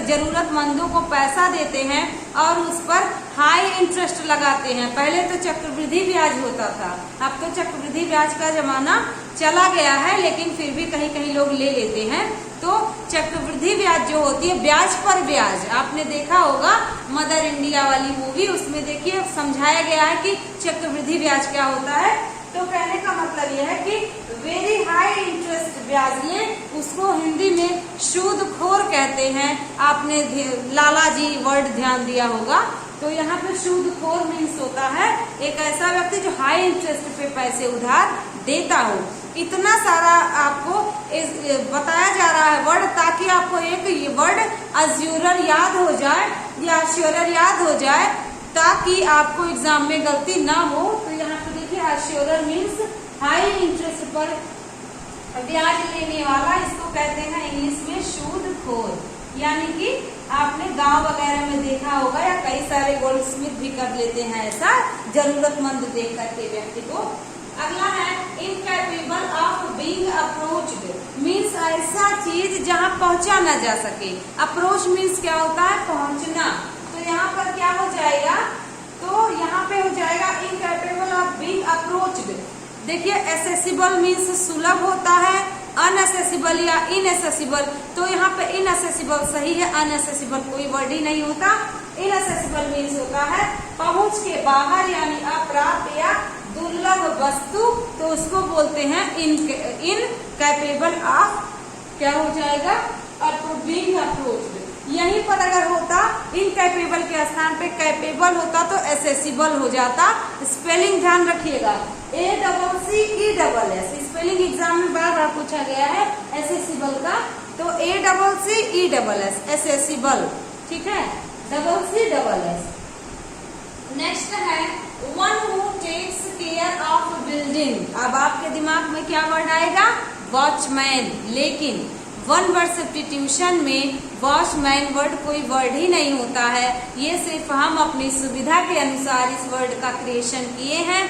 जरूरतमंदों को पैसा देते हैं और उस पर हाई इंटरेस्ट लगाते हैं। पहले तो चक्रवृद्धि ब्याज होता था, अब तो चक्रवृद्धि ब्याज का जमाना चला गया है, लेकिन फिर भी कहीं कहीं लोग ले लेते हैं। तो चक्रवृद्धि ब्याज जो होती है, ब्याज पर ब्याज, आपने देखा होगा मदर इंडिया वाली मूवी, उसमें देखिए समझाया गया है कि चक्रवृद्धि ब्याज क्या होता है। तो कहने का मतलब यह है कि वेरी हाई इंटरेस्ट ब्याज लें, उसको हिंदी में सूदखोर कहते हैं। आपने लाला जी वर्ड ध्यान दिया होगा। तो यहाँ पे सूदखोर मीन्स होता है एक ऐसा व्यक्ति जो हाई इंटरेस्ट पे पैसे उधार देता हो। इतना सारा आपको बताया जा रहा है वर्ड, ताकि आपको एक वर्ड अज्यूरर याद हो जाए या अश्योरर याद हो जाए, ताकि आपको एग्जाम में गलती ना हो। तो यहाँ पे देखिए अश्योरर मीन्स हाई इंटरेस्ट पर ब्याज लेने वाला, इसको कहते हैं इंग्लिश में सूदखोर। यानी कि आपने गांव वगैरह में देखा होगा, या कई सारे गोल्ड स्मिथ भी कर लेते हैं ऐसा, जरूरतमंद देख करके व्यक्ति को। अगला है incapable of being approached, means ऐसा चीज जहां पहुंचा न जा सके। अप्रोच मीन्स क्या होता है, पहुंचना। तो यहाँ पर क्या हो जाएगा, तो यहाँ पे हो जाएगा इनकैपेबल ऑफ बीइंग अप्रोच्ड। देखिए, एसेसिबल मीन्स सुलभ होता है, अनएसेसिबल या इनएसेसिबल। तो यहाँ पे इनएसेसिबल सही है, अनएसेसिबल कोई वर्ड ही नहीं होता। इनएसेसिबल मीन्स होता है पहुंच के बाहर, यानी अप्राप्य या दुर्लभ वस्तु, तो उसको बोलते हैं इनकैपेबल ऑफ, क्या हो जाएगा, बीइंग अप्रोच्ड। यहीं पर अगर होता इनकैपेबल के स्थान पे कैपेबल होता तो एसेसिबल हो जाता। स्पेलिंग ध्यान रखिएगा, ACCESS, स्पेलिंग एग्जाम में बार बार पूछा गया है एसेसिबल का। तो ACCESS, एसेसिबल, ठीक है, CCSS। नेक्स्ट है one who takes care of building. अब आपके दिमाग में क्या वर्ड आएगा, वॉचमैन। लेकिन वन वर्ड सब्स्टिट्यूशन में वॉचमैन वर्ड कोई वर्ड ही नहीं होता है, ये सिर्फ हम अपनी सुविधा के अनुसार इस वर्ड का क्रिएशन किए हैं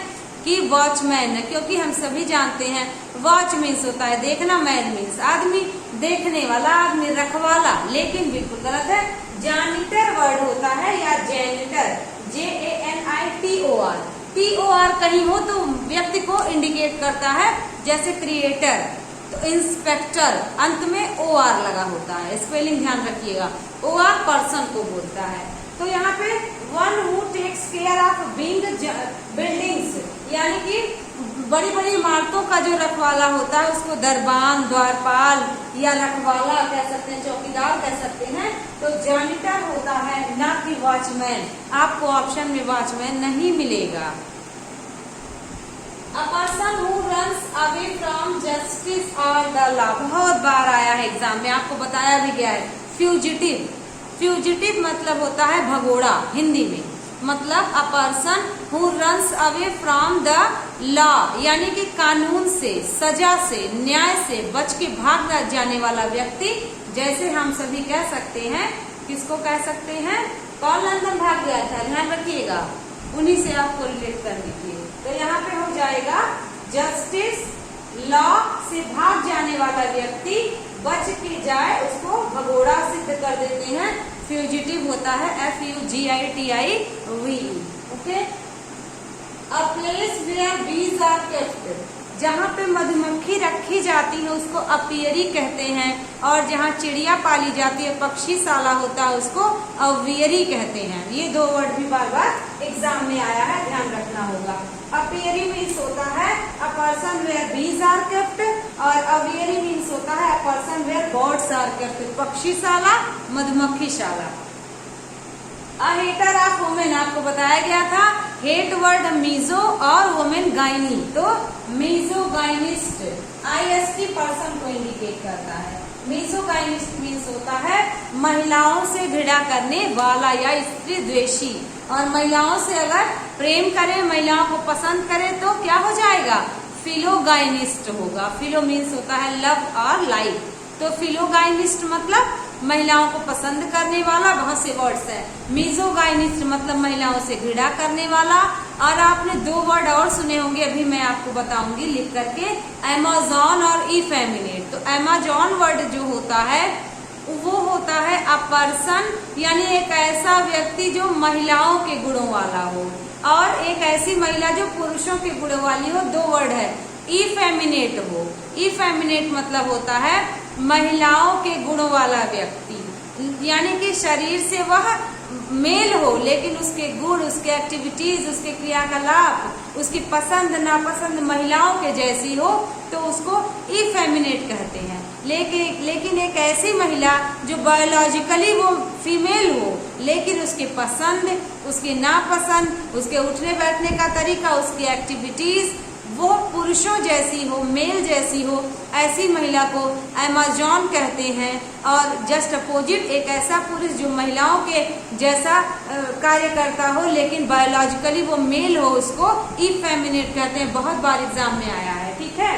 कि वॉचमैन, क्योंकि हम सभी जानते हैं वॉच मीन्स होता है देखना, मैन मीन्स आदमी, देखने वाला आदमी, रखवाला। लेकिन बिल्कुल गलत है, जॉनिटर वर्ड होता है या जैनिटर, JANITOR। TOR कहीं हो तो व्यक्ति को इंडिकेट करता है, जैसे क्रिएटर। तो इंस्पेक्टर, अंत में OR लगा होता है, स्पेलिंग ध्यान रखिएगा। OR पर्सन को बोलता है। तो यहाँ पे one who takes care of being buildings, यानी कि बड़ी बड़ी इमारतों का जो रखवाला होता है उसको दरबान, द्वारपाल या रखवाला कह सकते हैं, चौकीदार कह सकते हैं। तो जॉनिटर होता है, ना कि वॉचमैन। आपको ऑप्शन में वॉचमैन नहीं मिलेगा। A person who runs away from justice or the law, बहुत बार आया है एग्जाम में, आपको बताया भी गया है। फ्यूजिटिव, फ्यूजिटिव मतलब होता है भगोड़ा हिंदी में, मतलब a person who runs away from the law, यानी कि कानून से, सजा से, न्याय से बच के भाग जाने वाला व्यक्ति। जैसे हम सभी कह सकते हैं, किसको कह सकते हैं, कौन लंदन भाग गया था, ध्यान रखिएगा, उन्हीं से आपको रिलेट कर लीजिए। तो यहाँ पे हो जाएगा जस्टिस, लॉ से भाग जाने वाला व्यक्ति बच के जाए, उसको भगोड़ा सिद्ध कर देते हैं, फ्यूजिटिव होता है FUGITIV। Okay. A place where bees are kept, जहाँ पे मधुमक्खी रखी जाती है उसको अपियरी कहते हैं, और जहाँ चिड़िया पाली जाती है, पक्षीशाला होता है, उसको अवियरी कहते हैं। ये दो वर्ड भी बार बार एग्जाम में आया है, ध्यान रखना होगा। अपियरी मीन्स होता है a person where bees are kept, और अवियरी मीन्स होता है a person where birds are kept, पक्षीशाला, मधुमक्खीशाला। अ हेटर ऑफ वुमेन, आपको बताया गया था, हेट वर्ड मीजो और वुमेन गाइनी, तो मीजोगाइनिस्ट, IST पर्सन को इंडिकेट करता है। मीजोगाइनिस्ट मीन्स होता है महिलाओं से घृणा करने वाला या स्त्री द्वेषी, और महिलाओं से अगर प्रेम करे, महिलाओं को पसंद करे तो क्या हो जाएगा, फिलोगाइनिस्ट होगा। फिलो मीन्स होता है लव और लाइक, तो फिलोगाइनिस्ट मतलब महिलाओं को पसंद करने वाला, बहुत से वर्ड्स है। मीजोगाइनिस्ट मतलब महिलाओं से घृणा करने वाला। और आपने दो वर्ड और सुने होंगे, अभी मैं आपको बताऊंगी लिख करके, अमेज़न और इफेमिनेट। तो अमेज़न वर्ड जो होता है वो होता है अ पर्सन, यानी एक ऐसा व्यक्ति जो महिलाओं के गुणों वाला हो, और एक ऐसी महिला जो पुरुषों के गुणों वाली हो, दो वर्ड है। इफेमिनेट हो, इफेमिनेट मतलब होता है महिलाओं के गुणों वाला व्यक्ति, यानी कि शरीर से वह मेल हो, लेकिन उसके गुण, उसके एक्टिविटीज, उसके क्रियाकलाप, उसकी पसंद नापसंद महिलाओं के जैसी हो, तो उसको इफेमिनेट कहते हैं। लेकिन एक ऐसी महिला जो बायोलॉजिकली वो फीमेल हो, लेकिन उसकी पसंद, उसकी नापसंद, उसके उठने बैठने का तरीका, उसकी एक्टिविटीज वो पुरुषों जैसी हो, मेल जैसी हो, ऐसी महिला को अमेज़न कहते हैं। और जस्ट अपोजिट एक ऐसा पुरुष जो महिलाओं के जैसा कार्य करता हो, लेकिन बायोलॉजिकली वो मेल हो, उसको इफेमिनेट कहते हैं। बहुत बार एग्जाम में आया है, ठीक है।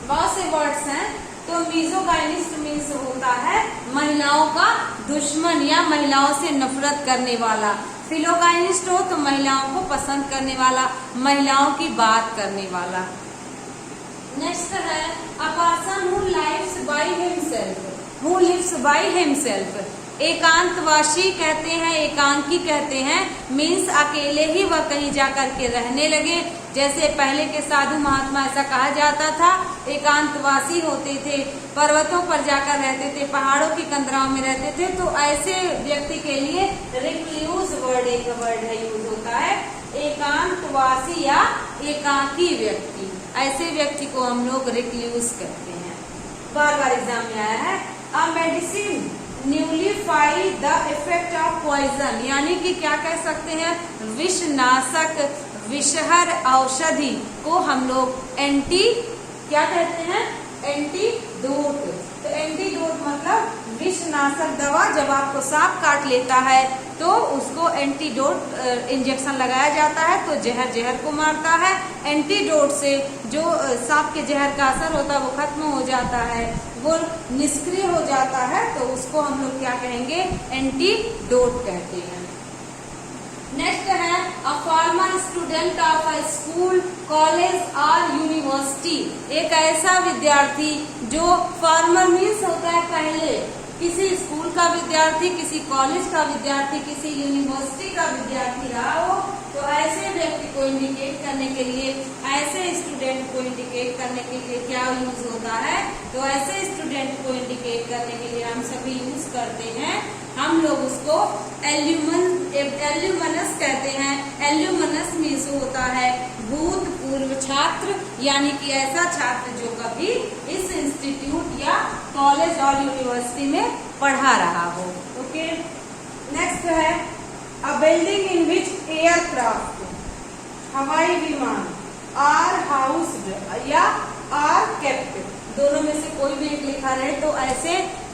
बहुत से वर्ड्स हैं। तो मीजोगाइनिस्ट मीन्स होता है महिलाओं का दुश्मन या महिलाओं से नफरत करने वाला। फिलोगाइनिस्ट हो तो महिलाओं को पसंद करने वाला, महिलाओं की बात करने वाला। नेक्स्ट है a person who lives by himself, who lives by himself. एकांतवासी कहते हैं, एकांकी कहते हैं, मीन्स अकेले ही वह कहीं जाकर के रहने लगे। जैसे पहले के साधु महात्मा ऐसा कहा जाता था, एकांतवासी होते थे, पर्वतों पर जाकर रहते थे, पहाड़ों की कंदराओं में रहते थे। तो ऐसे व्यक्ति के लिए रिक्ल्यूज वर्ड एक वर्ड है यूज होता है, एकांतवासी या एकाकी व्यक्ति। ऐसे व्यक्ति को हम लोग रिक्ल्यूज कहते हैं। बार बार एग्जाम में आया है। A medicine nullify the effect of poison, यानी कि क्या कह सकते हैं, विषनाशक, विषहर औषधि को हम लोग एंटी क्या कहते हैं, एंटीडोट। तो एंटीडोट मतलब विषनाशक दवा। जब आपको सांप काट लेता है तो उसको एंटीडोट इंजेक्शन लगाया जाता है, तो जहर को मारता है। एंटीडोट से जो सांप के जहर का असर होता है वो खत्म हो जाता है, वो निष्क्रिय हो जाता है, तो उसको हम लोग क्या कहेंगे, एंटीडोट कहते हैं। नेक्स्ट है a former student of a school, college और यूनिवर्सिटी। एक ऐसा विद्यार्थी जो फॉर्मर मीन्स होता है पहले, किसी स्कूल का विद्यार्थी, किसी कॉलेज का विद्यार्थी, किसी यूनिवर्सिटी का विद्यार्थी रहा हो, तो ऐसे व्यक्ति को इंडिकेट करने के लिए, ऐसे स्टूडेंट को इंडिकेट करने के लिए क्या यूज होता है, तो ऐसे स्टूडेंट को इंडिकेट करने के लिए हम सभी यूज करते हैं, हम लोग उसको एल्यूमनस कहते हैं। एल्यूमनस मीन्स होता है भूतपूर्व छात्र, यानी कि ऐसा छात्र जो कभी इस इंस्टीट्यूट या कॉलेज और यूनिवर्सिटी में पढ़ा रहा हो। है अ बिल्डिंग इन विच एयरक्राफ्ट, हवाई विमान, आर हाउस्ड या आर केप्ट, दोनों में से कोई भी एक लिखा रहे तो ऐसे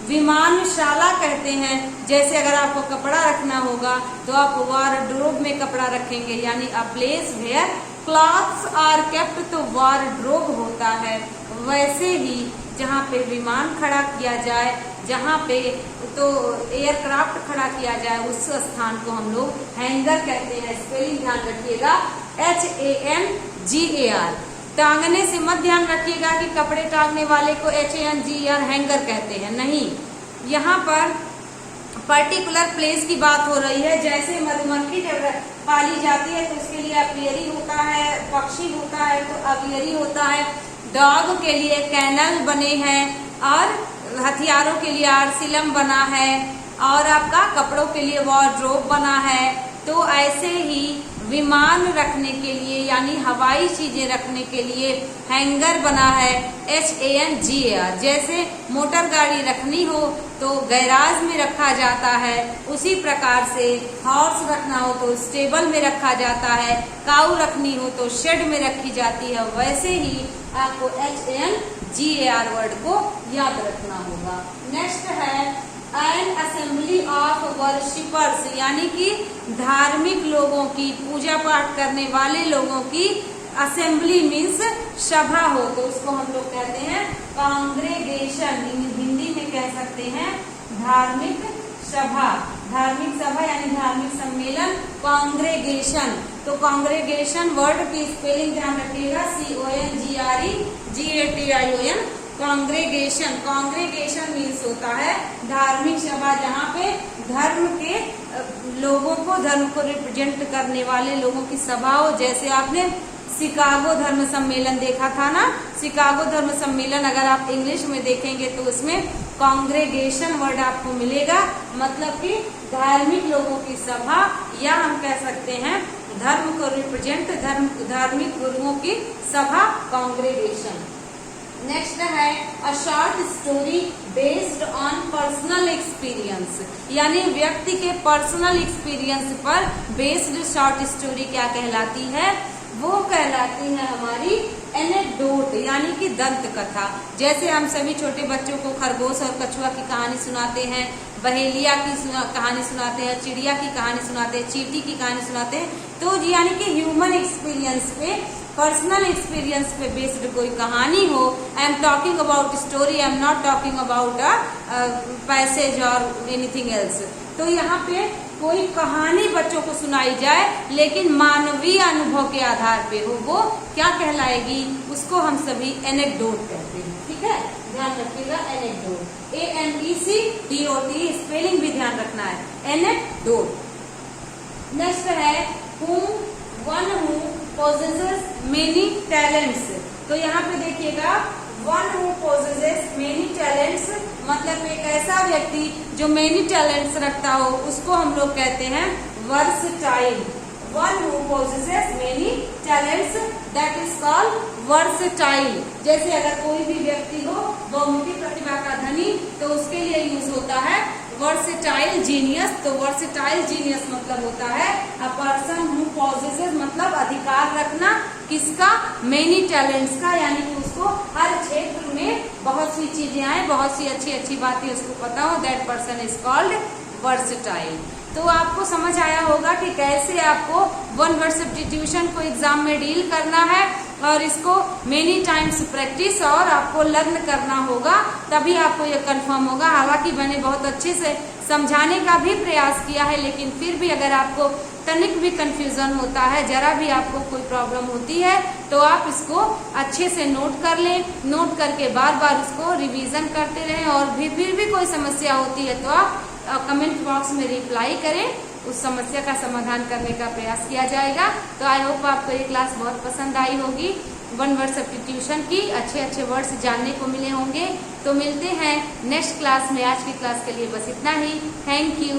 विमानशाला कहते हैं। जैसे अगर आपको कपड़ा रखना होगा तो आप वार्डरोब में कपड़ा रखेंगे, यानी a place where clothes are kept, तो वार्डरोब होता है। वैसे ही जहाँ पे विमान खड़ा किया जाए, जहाँ पे तो एयरक्राफ्ट खड़ा किया जाए, उस स्थान को हम लोग हैंगर कहते हैं। स्पेलिंग ध्यान रखिएगा, HANGAR। टांगने से मत ध्यान रखिएगा कि कपड़े टांगने वाले को HANGER हैंगर कहते हैं, नहीं। यहाँ पर पर्टिकुलर प्लेस की बात हो रही है। जैसे मधुमक्खी जब पाली जाती है तो उसके लिए एपियरी होता है, पक्षी होता है तो अवियरी होता है, डॉग के लिए कैनल बने हैं, और हथियारों के लिए आर्सिलम बना है, और आपका कपड़ों के लिए वार्डरोब बना है। तो ऐसे ही विमान रखने के लिए यानी हवाई चीजें रखने के लिए हैंगर बना है, HANGAR। जैसे मोटर गाड़ी रखनी हो तो गैराज में रखा जाता है, उसी प्रकार से हॉर्स रखना हो तो स्टेबल में रखा जाता है, काऊ रखनी हो तो शेड में रखी जाती है। वैसे ही आपको HANGAR वर्ड को याद रखना होगा। नेक्स्ट है एन असेंबली ऑफ वर्शिपर्स, यानी कि धार्मिक लोगों की, पूजा पाठ करने वाले लोगों की असेंबली मीन्स सभा हो तो उसको हम लोग कहते हैं कांग्रेगेशन। हिंदी में कह सकते हैं धार्मिक सभा। धार्मिक सभा यानी धार्मिक सम्मेलन, कांग्रेगेशन। तो कांग्रेगेशन वर्ड की स्पेलिंग ध्यान रखिएगा, CONGREGATION, कांग्रेगेशन। कांग्रेगेशन मीन्स होता है धार्मिक सभा, जहाँ पे धर्म के लोगों को, धर्म को रिप्रेजेंट करने वाले लोगों की सभा हो। जैसे आपने शिकागो धर्म सम्मेलन देखा था ना, शिकागो धर्म सम्मेलन अगर आप इंग्लिश में देखेंगे तो उसमें कांग्रेगेशन वर्ड आपको मिलेगा, मतलब कि धार्मिक लोगों की सभा, या हम कह सकते हैं धर्म को रिप्रेजेंट, धार्मिक गुरुओं की सभा, कांग्रेगेशन। नेक्स्ट है a short story based on personal experience, यानी व्यक्ति के पर्सनल एक्सपीरियंस पर बेस्ड शॉर्ट स्टोरी क्या कहलाती है? वो कहलाती है हमारी एनेक्डोट, यानी कि दंत कथा। जैसे हम सभी छोटे बच्चों को खरगोश और कछुआ की कहानी सुनाते हैं, बहेलिया की कहानी सुनाते हैं, चिड़िया की कहानी सुनाते हैं, चींटी की कहानी सुनाते हैं, तो यानी कि ह्यूमन एक्सपीरियंस पे, पर्सनल एक्सपीरियंस पे बेस्ड कोई कहानी हो। I am talking about story, I am not talking about a passage और एनीथिंग एल्स। तो यहाँ पे कोई कहानी बच्चों को सुनाई जाए लेकिन मानवीय अनुभव के आधार पे हो, वो क्या कहलाएगी? उसको हम सभी एनेक्डोट कहते हैं। ठीक है, ध्यान रखिएगा, एनेक्डोट, ANECDOT, स्पेलिंग भी ध्यान रखना है, एनेक्डोट। नेक्स्ट है one who possesses many talents। तो यहाँ पे देखिएगा, one who possesses many talents मतलब एक ऐसा व्यक्ति जो many talents रखता हो, उसको हम लोग कहते हैं versatile। One who possesses many talents that is called versatile। जैसे अगर कोई भी व्यक्ति हो बहुमुखी प्रतिभा का धनी, तो उसके लिए यूज होता है वर्सेटाइल जीनियस। तो वर्सेटाइल जीनियस मतलब होता है अ पर्सन हु पॉजेसेस, मतलब अधिकार रखना किसका? मेनी टैलेंट्स का, यानी कि उसको हर क्षेत्र में बहुत सी चीजें आए, बहुत सी अच्छी अच्छी बातें उसको पता हो, that person is called versatile. तो आपको समझ आया होगा कि कैसे आपको वन वर्ड सब्स्टिट्यूशन को एग्जाम में डील करना है, और इसको मेनी टाइम्स प्रैक्टिस और आपको लर्न करना होगा, तभी आपको ये कंफर्म होगा। हालांकि मैंने बहुत अच्छे से समझाने का भी प्रयास किया है, लेकिन फिर भी अगर आपको तनिक भी कंफ्यूजन होता है, जरा भी आपको कोई प्रॉब्लम होती है, तो आप इसको अच्छे से नोट कर लें। नोट करके बार बार उसको रिवीजन करते रहें, और फिर भी कोई समस्या होती है तो आप कमेंट बॉक्स में रिप्लाई करें, उस समस्या का समाधान करने का प्रयास किया जाएगा। तो आई होप आपको ये क्लास बहुत पसंद आई होगी। वन वर्ड सब्स्टिट्यूशन की अच्छे अच्छे वर्ड्स जानने को मिले होंगे। तो मिलते हैं नेक्स्ट क्लास में। आज की क्लास के लिए बस इतना ही। Thank you.